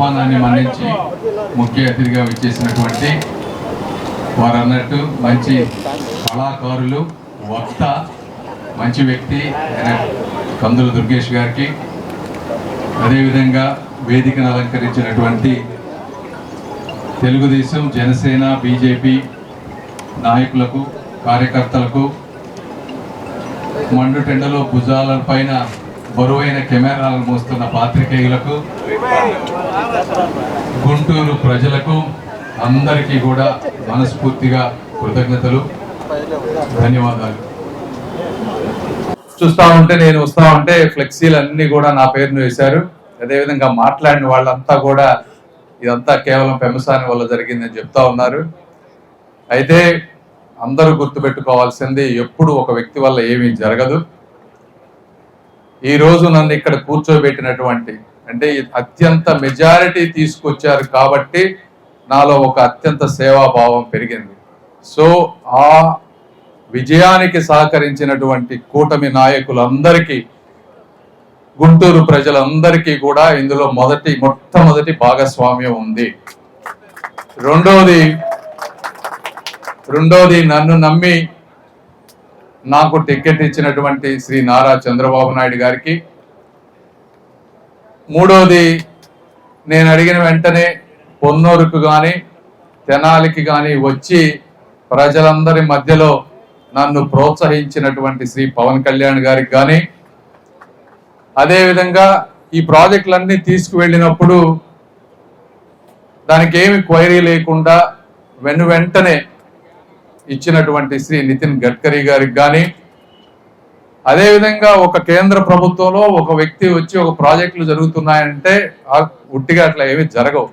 ఆహ్వానాన్ని మన్నించి ముఖ్య అతిథిగా విచ్చేసినటువంటి వారు అన్నట్టు మంచి కళాకారులు, వక్త, మంచి వ్యక్తి కందుల దుర్గేష్ గారికి, అదేవిధంగా వేదికను అలంకరించినటువంటి తెలుగుదేశం, జనసేన, బీజేపీ నాయకులకు, కార్యకర్తలకు, మండుటెండలో భుజాల పైన బరువైన కెమెరాలను మోస్తున్న పాత్రికేయులకు, గుంటూరు ప్రజలకు అందరికీ కూడా మనస్ఫూర్తిగా కృతజ్ఞతలు, ధన్యవాదాలు. చూస్తా ఉంటే నేను వస్తా ఉంటే ఫ్లెక్సీలు అన్ని కూడా నా పేరును వేశారు. అదేవిధంగా మాట్లాడిన వాళ్ళంతా కూడా ఇదంతా కేవలం పెమసాని వల్ల జరిగిందని చెప్తా ఉన్నారు. అయితే అందరూ గుర్తుపెట్టుకోవాల్సింది, ఎప్పుడు ఒక వ్యక్తి వల్ల ఏమీ జరగదు. ఈ రోజు నన్ను ఇక్కడ కూర్చోబెట్టినటువంటి అంటే అత్యంత మెజారిటీ తీసుకొచ్చారు కాబట్టి నాలో ఒక అత్యంత సేవాభావం పెరిగింది. సో ఆ విజయానికి సహకరించినటువంటి కూటమి నాయకులందరికీ, గుంటూరు ప్రజలందరికీ కూడా ఇందులో మొట్టమొదటి భాగస్వామ్యం ఉంది. రెండోది నన్ను నమ్మి నాకు టికెట్ ఇచ్చినటువంటి శ్రీ నారా చంద్రబాబు నాయుడు గారికి. మూడోది, నేను అడిగిన వెంటనే పొన్నూరుకు కానీ తెనాలికి కానీ వచ్చి ప్రజలందరి మధ్యలో నన్ను ప్రోత్సహించినటువంటి శ్రీ పవన్ కళ్యాణ్ గారికి కానీ, అదేవిధంగా ఈ ప్రాజెక్టులన్నీ తీసుకువెళ్ళినప్పుడు దానికి ఏమి క్వైరీ లేకుండా వెంటనే ఇచ్చినటువంటి శ్రీ నితిన్ గడ్కరీ గారికి కానీ, అదేవిధంగా ఒక కేంద్ర ప్రభుత్వంలో ఒక వ్యక్తి వచ్చి ఒక ప్రాజెక్టులు జరుగుతున్నాయంటే ఉట్టిగా అట్లా ఏమి జరగవు.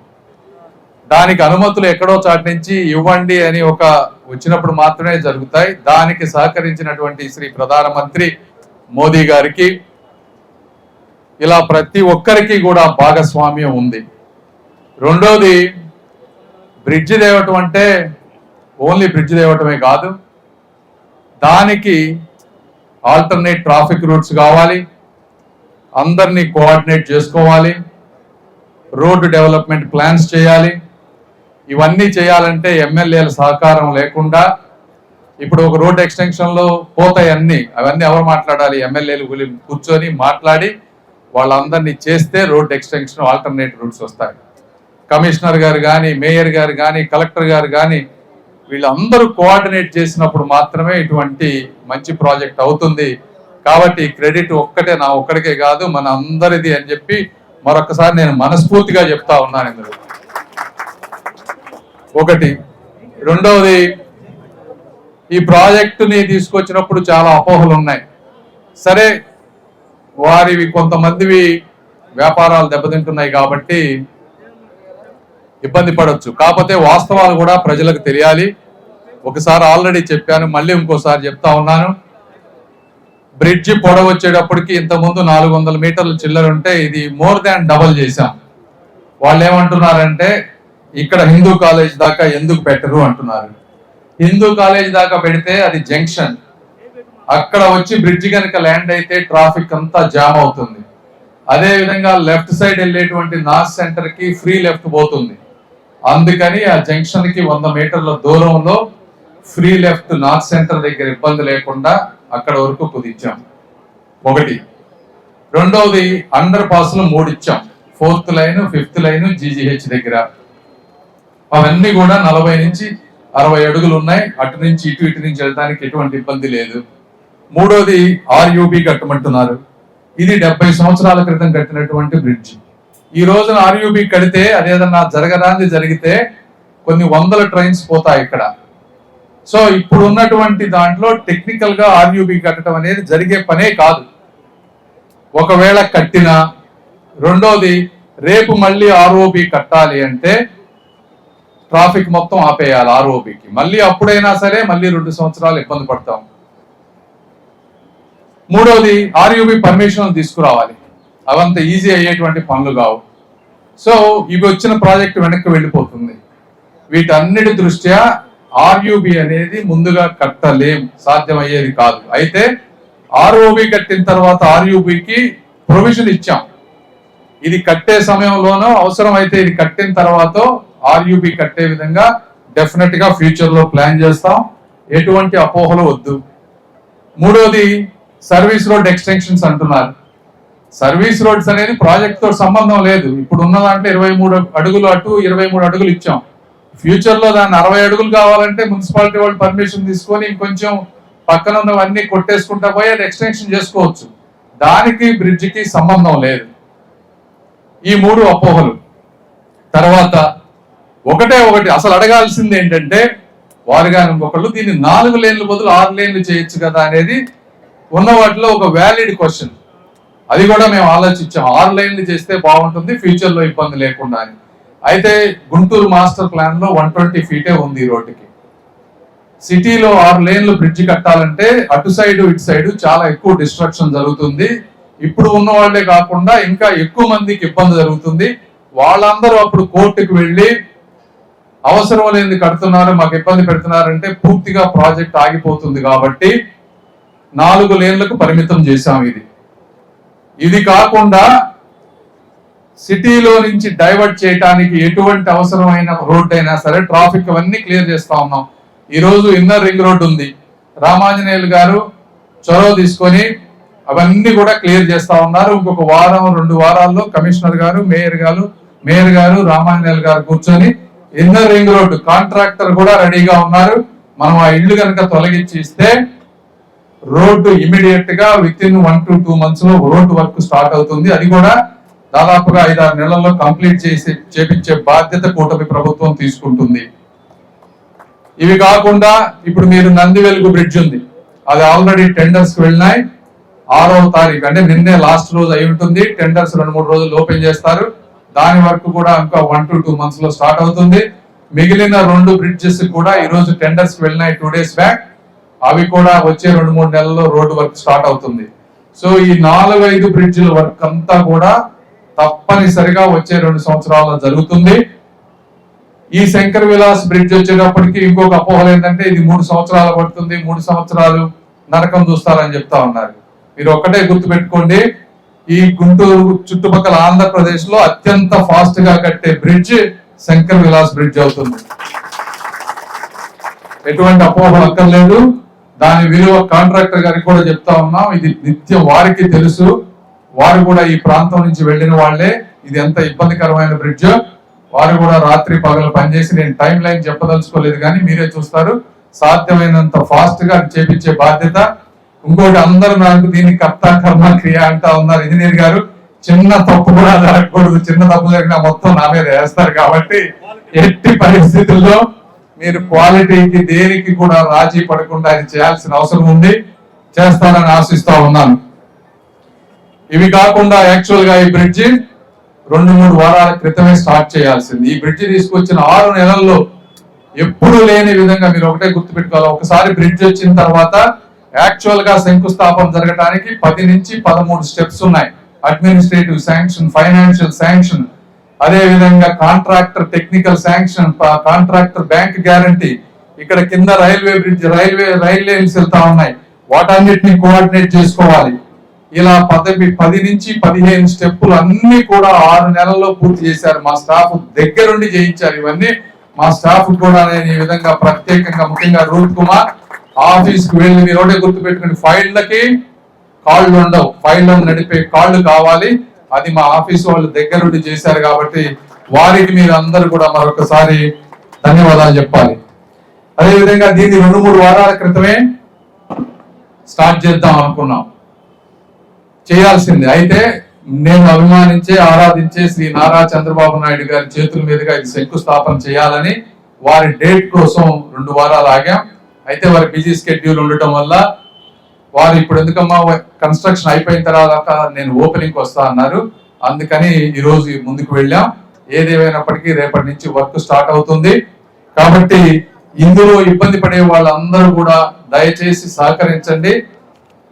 దానికి అనుమతులు ఎక్కడో చాటి నుంచి ఇవ్వండి అని ఒక వచ్చినప్పుడు మాత్రమే జరుగుతాయి. దానికి సహకరించినటువంటి శ్రీ ప్రధానమంత్రి మోదీ గారికి, ఇలా ప్రతి ఒక్కరికి కూడా భాగస్వామ్యం ఉంది. రెండోది, బ్రిడ్జి తేవటం అంటే ఓన్లీ బ్రిడ్జ్ తేవటమే కాదు, దానికి ఆల్టర్నేట్ ట్రాఫిక్ రూట్స్ కావాలి, అందరినీ కోఆర్డినేట్ చేసుకోవాలి, రోడ్డు డెవలప్మెంట్ ప్లాన్స్ చేయాలి. ఇవన్నీ చేయాలంటే ఎమ్మెల్యేల సహకారం లేకుండా ఇప్పుడు ఒక రోడ్ ఎక్స్టెన్షన్లో పోతాయి అవన్నీ ఎవరు మాట్లాడాలి? ఎమ్మెల్యేలు కూర్చొని మాట్లాడి వాళ్ళందరినీ చేస్తే రోడ్ ఎక్స్టెన్షన్ ఆల్టర్నేట్ రూట్స్ వస్తాయి. కమిషనర్ గారు కానీ, మేయర్ గారు కానీ, కలెక్టర్ గారు కానీ వీళ్ళందరూ కోఆర్డినేట్ చేసినప్పుడు మాత్రమే ఇటువంటి మంచి ప్రాజెక్ట్ అవుతుంది. కాబట్టి క్రెడిట్ నా ఒక్కడికే కాదు, మన అందరిది అని చెప్పి మరొకసారి నేను మనస్ఫూర్తిగా చెప్తా ఉన్నాను. ఇందులో ఒకటి. రెండవది, ఈ ప్రాజెక్టుని తీసుకొచ్చినప్పుడు చాలా అపోహలు ఉన్నాయి. సరే, వారివి కొంతమందివి వ్యాపారాలు దెబ్బతింటున్నాయి కాబట్టి ఇబ్బంది పడవచ్చు. కాకపోతే వాస్తవాలు కూడా ప్రజలకు తెలియాలి. ఒకసారి ఆల్రెడీ చెప్పాను, మళ్ళీ ఇంకోసారి చెప్తా ఉన్నాను. బ్రిడ్జి పొడవు వచ్చేటప్పటికి ఇంతకుముందు 400 మీటర్ల చిల్లర ఉంటే ఇది మోర్ దాన్ డబల్ చేశాం. వాళ్ళు ఏమంటున్నారంటే ఇక్కడ హిందూ కాలేజ్ దాకా ఎందుకు పెట్టరు అంటున్నారు. హిందూ కాలేజ్ దాకా పెడితే అది జంక్షన్, అక్కడ వచ్చి బ్రిడ్జి కనుక ల్యాండ్ అయితే ట్రాఫిక్ అంతా జామ్ అవుతుంది. అదే విధంగా లెఫ్ట్ సైడ్ వెళ్ళేటువంటి నార్త్ సెంటర్ కి ఫ్రీ లెఫ్ట్ పోతుంది. అందుకని ఆ జంక్షన్ కి 100 మీటర్ల దూరంలో ఫ్రీ లెఫ్ట్ నార్త్ సెంటర్ దగ్గర ఇబ్బంది లేకుండా అక్కడ వరకు కుదించాం. ఒకటి. రెండవది, అండర్ పాస్లు 3 ఇచ్చాం. 4th line, 5th line GGH దగ్గర. అవన్నీ కూడా 40 నుంచి 60 అడుగులు ఉన్నాయి. అటు నుంచి ఇటు నుంచి వెళ్ళడానికి ఎటువంటి ఇబ్బంది లేదు. మూడోది, RUB కట్టమంటున్నారు. ఇది 70 సంవత్సరాల క్రితం కట్టినటువంటి బ్రిడ్జ్. ఈ రోజున RUB కడితే అదేదన్నా జరగరాంది జరిగితే కొన్ని 100 ట్రైన్స్ పోతాయి ఇక్కడ. సో ఇప్పుడు ఉన్నటువంటి దాంట్లో టెక్నికల్ గా RUB కట్టడం అనేది జరిగే పనే కాదు. ఒకవేళ కట్టినా, రెండోది, రేపు మళ్ళీ ROB కట్టాలి అంటే ట్రాఫిక్ మొత్తం ఆపేయాలి ROBకి. మళ్ళీ అప్పుడైనా సరే మళ్ళీ 2 సంవత్సరాలు ఇబ్బంది పడతాం. మూడోది, RUB పర్మిషన్ తీసుకురావాలి. అవంత ఈజీ అయ్యేటువంటి పనులు కావు. సో ఇవి వచ్చిన ప్రాజెక్టు వెనక్కి వెళ్ళిపోతుంది. వీటన్నిటి దృష్ట్యా RUB అనేది ముందుగా కట్టలేం, సాధ్యమయ్యేది కాదు. అయితే ROB కట్టిన తర్వాత RUBకి ప్రొవిజన్ ఇచ్చాం. ఇది కట్టే సమయంలోనో అవసరమైతే ఇది కట్టిన తర్వాత ఆర్యూబీ కట్టే విధంగా డెఫినెట్ గా ఫ్యూచర్ లో ప్లాన్ చేస్తాం. ఎటువంటి అపోహలు వద్దు. మూడోది సర్వీస్ రోడ్ ఎక్స్టెన్షన్స్ అంటున్నారు. సర్వీస్ రోడ్స్ అనేది ప్రాజెక్ట్ తో సంబంధం లేదు. ఇప్పుడు ఉన్న దాంట్లో 23 అడుగులు అటు 23 అడుగులు ఇచ్చాం. ఫ్యూచర్ లో దాన్ని 60 అడుగులు కావాలంటే మున్సిపాలిటీ వాళ్ళు పర్మిషన్ తీసుకొని ఇంకొంచెం పక్కన ఉన్నవన్నీ కొట్టేసుకుంటా పోయి అది ఎక్స్టెన్షన్ చేసుకోవచ్చు. దానికి బ్రిడ్జికి సంబంధం లేదు. ఈ 3 అపోహలు. తర్వాత ఒకటి అసలు అడగాల్సింది ఏంటంటే వారు కానీ ఇంకొకళ్ళు దీన్ని 4 లేన్లు బదులు 6 లేన్లు చేయొచ్చు కదా అనేది ఉన్న వాటిలో ఒక వ్యాలిడ్ క్వశ్చన్. అది కూడా మేము ఆలోచించాం. 6 లేన్లు చేస్తే బాగుంటుంది ఫ్యూచర్ లో ఇబ్బంది లేకుండా అని. అయితే గుంటూరు మాస్టర్ ప్లాన్ లో 120 ఫీటే ఉంది ఈ రోడ్డుకి. సిటీలో 6 లేన్లు బ్రిడ్జి కట్టాలంటే అటు సైడ్ ఇటు సైడ్ చాలా ఎక్కువ డిస్ట్రక్షన్ జరుగుతుంది. ఇప్పుడు ఉన్న వాళ్లే కాకుండా ఇంకా ఎక్కువ మందికి ఇబ్బంది జరుగుతుంది. వాళ్ళందరూ అప్పుడు కోర్టుకు వెళ్ళి అవసరం లేనిది కడుతున్నారు, మాకు ఇబ్బంది పెడుతున్నారంటే పూర్తిగా ప్రాజెక్ట్ ఆగిపోతుంది. కాబట్టి 4 లేన్లకు పరిమితం చేశాం. ఇది కాకుండా సిటీలో నుంచి డైవర్ట్ చేయడానికి ఎటువంటి అవసరమైన రోడ్డు అయినా సరే ట్రాఫిక్ అవన్నీ క్లియర్ చేస్తా ఉన్నాం. ఈ రోజు ఇన్నర్ రింగ్ రోడ్ ఉంది. రామాంజనేయులు గారు చొరవ తీసుకొని అవన్నీ కూడా క్లియర్ చేస్తా ఉన్నారు. ఇంకొక వారం 2 వారాల్లో కమిషనర్ గారు మేయర్ గారు రామాంజనేయులు గారు కూర్చొని ఇన్నర్ రింగ్ రోడ్ కాంట్రాక్టర్ కూడా రెడీగా ఉన్నారు. మనం ఆ ఇల్లు కనుక తొలగించి ఇస్తే రోడ్డు ఇమీడియట్ గా విత్ ఇన్ 1 to 2 months లో రోడ్డు వర్క్ స్టార్ట్ అవుతుంది. అది కూడా దాదాపుగా 5-6 నెలల్లో కంప్లీట్ చేపించే బాధ్యత కూటమి ప్రభుత్వం తీసుకుంటుంది. ఇవి కాకుండా ఇప్పుడు మీరు నంది వెలుగు బ్రిడ్జ్ ఉంది, అది ఆల్రెడీ టెండర్స్ కి వెళ్ళినాయి. 6వ తారీఖు అంటే నిన్నే లాస్ట్ రోజు అయి ఉంటుంది. టెండర్స్ 2-3 రోజులు ఓపెన్ చేస్తారు. దాని వరకు కూడా ఇంకా 1 to 2 months లో స్టార్ట్ అవుతుంది. మిగిలిన 2 బ్రిడ్జెస్ కూడా ఈ రోజు టెండర్స్ కి వెళ్ళినాయి 2 days బ్యాక్. అవి కూడా వచ్చే 2-3 నెలల్లో రోడ్డు వర్క్ స్టార్ట్ అవుతుంది. సో ఈ 4-5 బ్రిడ్జిల వర్క్ అంతా కూడా తప్పనిసరిగా వచ్చే 2 సంవత్సరాల్లో జరుగుతుంది. ఈ శంకర్ విలాస్ బ్రిడ్జ్ వచ్చేటప్పటికి ఇంకొక అపోహలు ఏంటంటే ఇది 3 సంవత్సరాలు పడుతుంది, 3 సంవత్సరాలు నరకం చూస్తారని చెప్తా ఉన్నారు. మీరు ఒక్కటే గుర్తుపెట్టుకోండి, ఈ గుంటూరు చుట్టుపక్కల ఆంధ్రప్రదేశ్ లో అత్యంత ఫాస్ట్ గా కట్టే బ్రిడ్జ్ శంకర్ విలాస్ బ్రిడ్జ్ అవుతుంది. ఎటువంటి అపోహలు అక్కర్లేదు. దాని విలువ కాంట్రాక్టర్ గారికి కూడా చెప్తా ఉన్నాం. ఇది నిత్యం వారికి తెలుసు. వారు కూడా ఈ ప్రాంతం నుంచి వెళ్ళిన వాళ్లే. ఇది ఎంత ఇబ్బందికరమైన బ్రిడ్జ్. వారు కూడా రాత్రి పగలు పనిచేసి, నేను టైం లైన్ చెప్పదలుచుకోలేదు కానీ మీరే చూస్తారు. సాధ్యమైనంత ఫాస్ట్ గా చేపించే బాధ్యత. ఇంకోటి అందరూ నాకు దీన్ని కర్త కర్మ క్రియ అంటా ఉన్నారు. ఇంజనీర్ గారు చిన్న తప్పు కూడా జరగకూడదు, చిన్న తప్పు జరిగినా మొత్తం నా మీద వేస్తారు. కాబట్టి ఎట్టి పరిస్థితుల్లో మీరు క్వాలిటీకి దేనికి కూడా రాజీ పడకుండా అది చేయాల్సిన అవసరం ఉంది. చేస్తానని ఆశిస్తా ఉన్నాను. ఇవి కాకుండా యాక్చువల్ గా ఈ బ్రిడ్జి 2-3 వారాల క్రితమే స్టార్ట్ చేయాల్సింది. ఈ బ్రిడ్జి తీసుకొచ్చిన 6 నెలల్లో ఎప్పుడు లేని విధంగా మీరు ఒకటే గుర్తుపెట్టుకోవాలి. ఒకసారి బ్రిడ్జ్ వచ్చిన తర్వాత యాక్చువల్ గా శంకుస్థాపన జరగడానికి 10 నుంచి 13 స్టెప్స్ ఉన్నాయి. అడ్మినిస్ట్రేటివ్ శాంక్షన్, ఫైనాన్షియల్ శాంక్షన్, అదే విధంగా contractor technical sanction, contractor bank guarantee, ఇక్కడ కింద రైల్వే బ్రిడ్జ్ రైల్ లైన్స్ వెళ్తా ఉన్నాయి, వాటన్నిటిని కోఆర్డినేట్ చేసుకోవాలి. ఇలా 10 నుంచి 15 స్టెప్పులు అన్ని కూడా 6 నెలల్లో పూర్తి చేశారు. మా స్టాఫ్ దగ్గరుండి చేయించారు. ఇవన్నీ మా స్టాఫ్ కూడా నేను ఈ విధంగా ప్రత్యేకంగా ముఖ్యంగా రూప్ కుమార్ ఆఫీస్ కు వెళ్ళి మీరు ఒకటే గుర్తుపెట్టుకుని ఫైళ్ళకి కాళ్ళు ఉండవు, ఫైళ్ళను నడిపే కాళ్ళు కావాలి. అది మా ఆఫీస్ వాళ్ళు దగ్గరుండి చేశారు. కాబట్టి వారికి మీరు అందరూ కూడా మరొకసారి ధన్యవాదాలు చెప్పాలి. అదేవిధంగా దీన్ని 2-3 వారాల క్రితమే స్టార్ట్ చేద్దాం అనుకున్నాం, చేయాల్సింది. అయితే నేను అభిమానించే ఆరాధించే శ్రీ నారా చంద్రబాబు నాయుడు గారి చేతుల మీదుగా ఇది శంకుస్థాపన చేయాలని వారి డేట్ కోసం 2 వారాలు ఆగాం. అయితే వారి బిజీ స్కెడ్యూల్ ఉండటం వల్ల వారు ఇప్పుడు ఎందుకమ్మా కన్స్ట్రక్షన్ అయిపోయిన తర్వాత నేను ఓపెనింగ్ వస్తా అన్నారు. అందుకని ఈ రోజు ముందుకు వెళ్ళాం. ఏదేమైనప్పటికీ రేపటి నుంచి వర్క్ స్టార్ట్ అవుతుంది. కాబట్టి ఇందులో ఇబ్బంది పడే వాళ్ళందరూ కూడా దయచేసి సహకరించండి.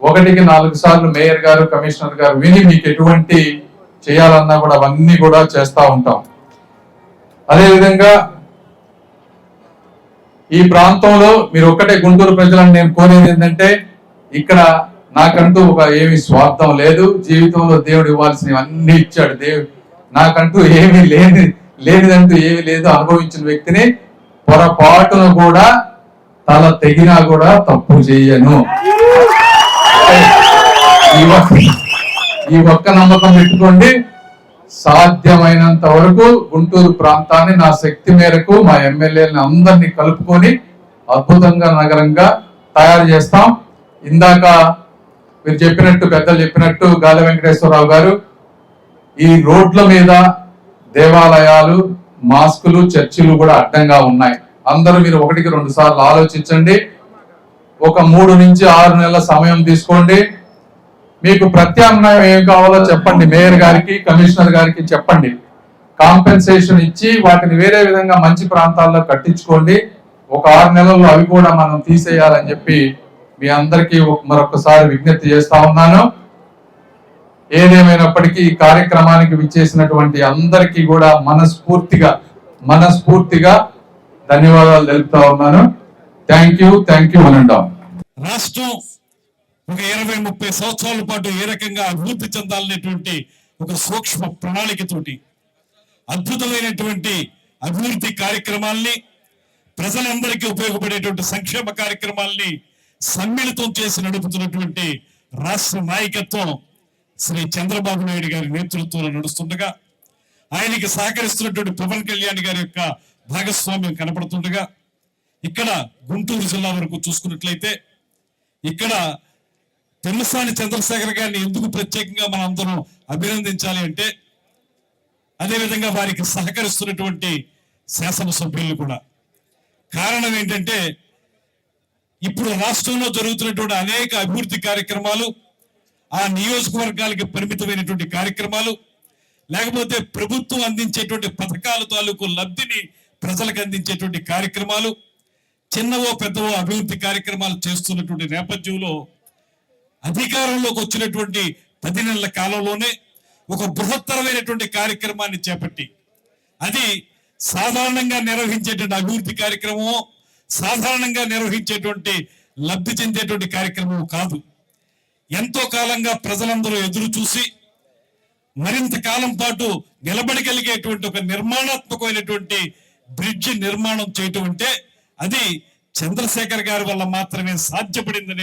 1కి 4 సార్లు మేయర్ గారు కమిషనర్ గారు విని మీకు ఎటువంటి చేయాలన్నా కూడా అవన్నీ కూడా చేస్తా ఉంటాం. అదేవిధంగా ఈ ప్రాంతంలో మీరు ఒక్కటే గుంటూరు ప్రజలను నేను కోరేది ఏంటంటే, ఇక్కడ నాకంటూ ఏమి స్వార్థం లేదు. జీవితంలో దేవుడు ఇవ్వాల్సినవి అన్ని ఇచ్చాడు. నాకంటూ ఏమీ లేనిదంటూ ఏమీ లేదు అనుభవించిన వ్యక్తిని. పొరపాటున కూడా తల తెగినా కూడా తప్పు చేయను. ఈ ఒక్క నమ్మకం పెట్టుకోండి. సాధ్యమైనంత వరకు గుంటూరు ప్రాంతాన్ని నా శక్తి మేరకు మా ఎమ్మెల్యేలను అందరినీ కలుపుకొని అద్భుతంగా నగరంగా తయారు చేస్తాం. ఇందాక మీరు చెప్పినట్టు, పెద్దలు చెప్పినట్టు, గాలి వెంకటేశ్వరరావు గారు, ఈ రోడ్ల మీద దేవాలయాలు, మాస్కులు, చర్చిలు కూడా అడ్డంగా ఉన్నాయి. అందరూ మీరు 1-2 సార్లు ఆలోచించండి. ఒక 3 నుంచి 6 నెలల సమయం తీసుకోండి. మీకు ప్రత్యామ్నాయం ఏం కావాలో చెప్పండి. మేయర్ గారికి, కమిషనర్ గారికి చెప్పండి. కాంపెన్సేషన్ ఇచ్చి వాటిని వేరే విధంగా మంచి ప్రాంతాల్లో కట్టించుకోండి. ఒక 6 నెలల్లో అవి కూడా మనం తీసేయాలని చెప్పి మీ అందరికీ మరొకసారి విజ్ఞప్తి చేస్తా ఉన్నాను. ఏదేమైనప్పటికీ ఈ కార్యక్రమానికి విచ్చేసినటువంటి అందరికీ కూడా మనస్ఫూర్తిగా ధన్యవాదాలు తెలుపుతా ఉన్నాను. థ్యాంక్ యూ అనంటాం. రాష్ట్రం ఒక 20-30 సంవత్సరాల పాటు ఏ రకంగా అభివృద్ధి చెందాలనేటువంటి ఒక సూక్ష్మ ప్రణాళికతోటి అద్భుతమైనటువంటి అభివృద్ధి కార్యక్రమాల్ని, ప్రజలందరికీ ఉపయోగపడేటువంటి సంక్షేమ కార్యక్రమాల్ని సమ్మిళితం చేసి నడుపుతున్నటువంటి రాష్ట్ర నాయకత్వం శ్రీ చంద్రబాబు నాయుడు గారి నేతృత్వంలో నడుస్తుండగా, ఆయనకి సహకరిస్తున్నటువంటి పవన్ కళ్యాణ్ గారి యొక్క భాగస్వామ్యం కనపడుతుండగా, ఇక్కడ గుంటూరు జిల్లా వరకు చూసుకున్నట్లయితే ఇక్కడ పెమ్మసాని చంద్రశేఖర్ గారిని ఎందుకు ప్రత్యేకంగా మనం అందరం అభినందించాలి అంటే, అదేవిధంగా వారికి సహకరిస్తున్నటువంటి శాసనసభ్యులు కూడా. కారణం ఏంటంటే, ఇప్పుడు రాష్ట్రంలో జరుగుతున్నటువంటి అనేక అభివృద్ధి కార్యక్రమాలు, ఆ నియోజకవర్గాలకి పరిమితమైనటువంటి కార్యక్రమాలు, లేకపోతే ప్రభుత్వం అందించేటువంటి పథకాల తాలూకు లబ్ధిని ప్రజలకు అందించేటువంటి కార్యక్రమాలు, చిన్నవో పెద్దవో అభివృద్ధి కార్యక్రమాలు చేస్తున్నటువంటి నేపథ్యంలో అధికారంలోకి వచ్చినటువంటి 10 నెలల కాలంలోనే ఒక బృహత్తరమైనటువంటి కార్యక్రమాన్ని చేపట్టి, అది సాధారణంగా నిర్వహించేటువంటి అభివృద్ధి కార్యక్రమం, సాధారణంగా నిర్వహించేటువంటి లబ్ధి చెందేటువంటి కార్యక్రమం కాదు. ఎంతో కాలంగా ప్రజలందరూ ఎదురు చూసి మరింత కాలం పాటు నిలబడగలిగేటువంటి ఒక నిర్మాణాత్మకమైనటువంటి బ్రిడ్జి నిర్మాణం చేయటం అంటే అది చంద్రశేఖర్ గారి వల్ల మాత్రమే సాధ్యపడిందని